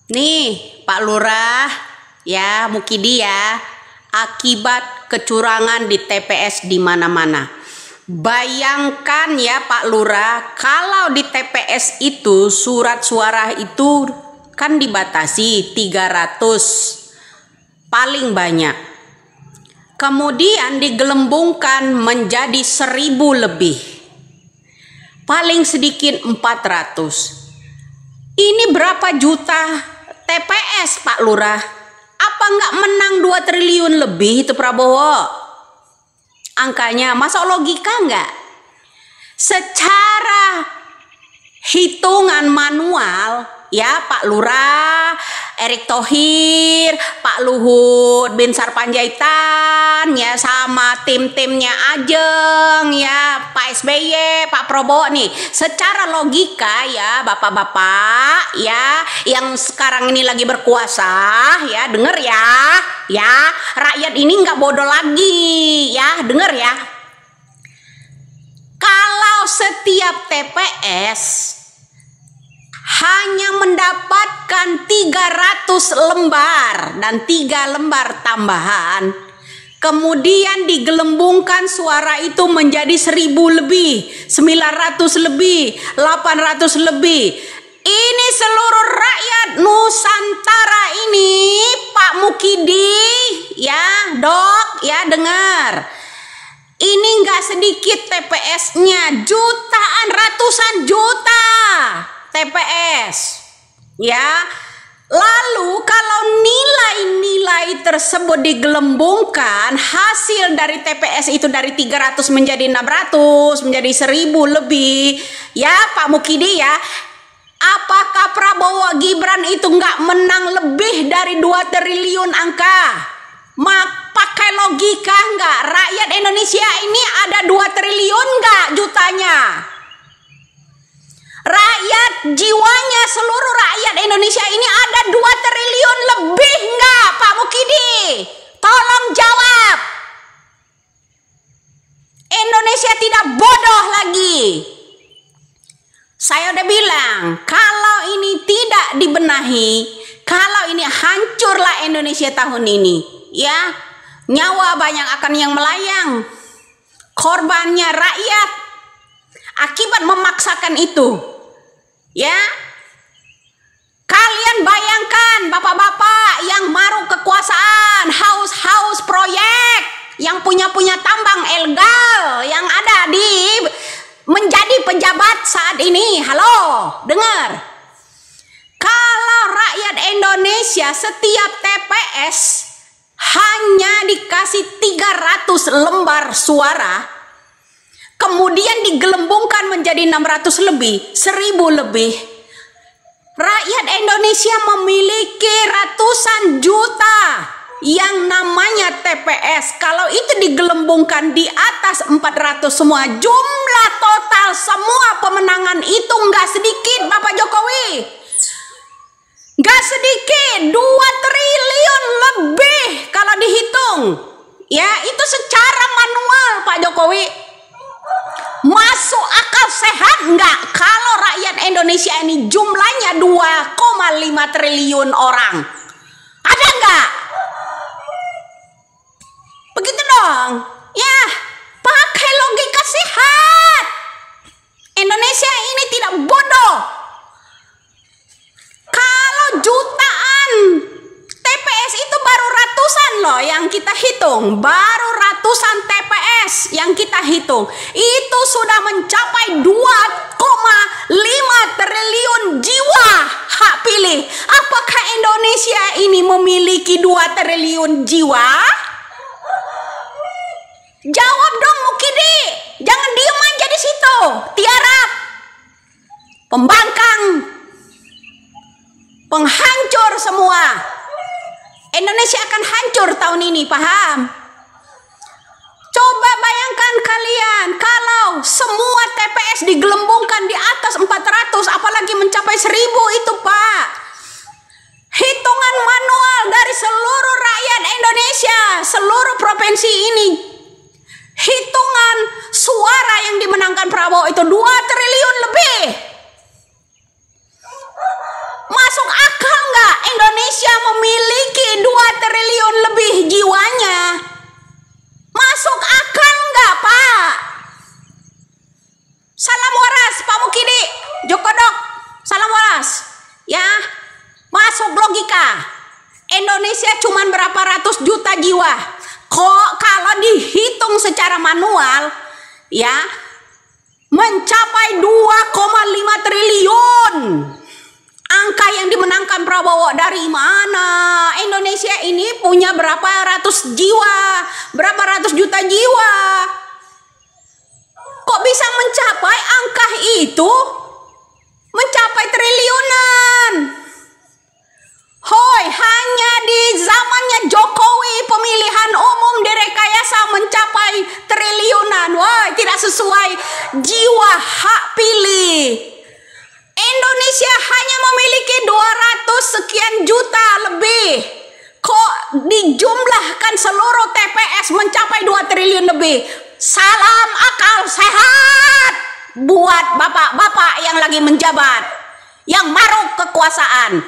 Nih Pak Lurah, ya Mukidi ya, akibat kecurangan di TPS di mana-mana. Bayangkan ya Pak Lurah, kalau di TPS itu surat suara itu kan dibatasi 300 paling banyak. Kemudian digelembungkan menjadi 1000 lebih. Paling sedikit 400. Ini berapa juta TPS Pak Lurah? Apa nggak menang 2 triliun lebih itu Prabowo? Angkanya masuk logika nggak? Secara hitungan manual ya Pak Lurah, Erick Thohir, Pak Luhut Binsar Panjaitan ya sama tim-timnya Ajeng ya, Pak SBY, Pak Prabowo nih. Secara logika ya Bapak-bapak ya yang sekarang ini lagi berkuasa ya, denger ya, rakyat ini nggak bodoh lagi ya, denger ya. Kalau setiap TPS hanya mendapatkan 300 lembar dan 3 lembar tambahan, kemudian digelembungkan suara itu menjadi 1000 lebih, 900 lebih, 800 lebih. Ini seluruh rakyat Nusantara ini Pak Mukidi ya Dok ya, dengar. Ini nggak sedikit TPS-nya, jutaan, ratusan juta TPS ya. Lalu kalau nilai-nilai tersebut digelembungkan, hasil dari TPS itu dari 300 menjadi 600, menjadi 1000 lebih ya Pak Mukidi ya. Apakah Prabowo Gibran itu nggak menang lebih dari 2 triliun angka? Pakai logika nggak? Rakyat Indonesia ini ada 2 triliun nggak jutanya? Rakyat jiwanya, seluruh rakyat Indonesia ini ada 2 triliun lebih nggak Pak Mukidi? Tolong jawab. Indonesia tidak bodoh lagi. Saya udah bilang, kalau ini tidak dibenahi, kalau ini hancurlah Indonesia tahun ini ya. Nyawa banyak akan yang melayang, korbannya rakyat akibat memaksakan itu ya. Kalian bayangkan bapak-bapak yang maru kekuasaan, haus proyek, yang punya tambang ilegal, yang ada di menjadi pejabat saat ini. Halo, dengar. Kalau rakyat Indonesia setiap TPS hanya dikasih 300 lembar suara, kemudian digelembungkan menjadi 600 lebih, 1000 lebih, rakyat Indonesia memiliki ratusan juta yang namanya TPS. Kalau itu digelembungkan di atas 400 semua, jumlah total semua pemenangan itu nggak sedikit Bapak Jokowi. Nggak sedikit, 2 triliun lebih kalau dihitung ya. Itu secara manual Pak Jokowi. Masuk akal sehat nggak kalau rakyat Indonesia ini jumlahnya 2,5 triliun orang? Ada nggak? Begitu dong ya, pakai logika sehat. Indonesia ini tidak bodoh. Kalau jutaan TPS itu baru ratusan loh yang kita hitung, baru ratusan TPS yang kita hitung, itu sudah mencapai 2,5 triliun jiwa hak pilih. Apakah Indonesia ini memiliki 2 triliun jiwa? Jawab dong Mukidi, jangan diem aja di situ, tiarap, pembangkang, penghancur semua. Indonesia akan hancur tahun ini, paham? Coba bayangkan kalian kalau semua TPS digelembungkan di atas 400, apalagi mencapai 1000 itu Pak. Hitungan manual dari seluruh rakyat Indonesia, seluruh provinsi ini, hitungan suara yang dimenangkan Prabowo itu 2 triliun lebih. Masuk akal nggak? Indonesia memiliki 2 triliun lebih jiwanya. Masuk akal nggak, Pak? Salam waras, Pak Mukidi, Joko Dok, salam waras. Ya, masuk logika. Indonesia cuma berapa ratus juta jiwa. Kok kalau dihitung secara manual, ya, mencapai 2,5 triliun. Angka yang dimenangkan Prabowo dari mana? Indonesia ini punya berapa ratus jiwa, berapa ratus juta jiwa. Kok bisa mencapai angka itu? Mencapai triliunan. Hoi, hanya di zamannya Jokowi pemilihan umum direkayasa mencapai triliunan. Wah, tidak sesuai jiwa hak pilih. Indonesia hanya memiliki 200 sekian juta lebih. Kok dijumlahkan seluruh TPS mencapai 2 triliun lebih? Salam akal sehat buat bapak-bapak yang lagi menjabat, yang maruk kekuasaan.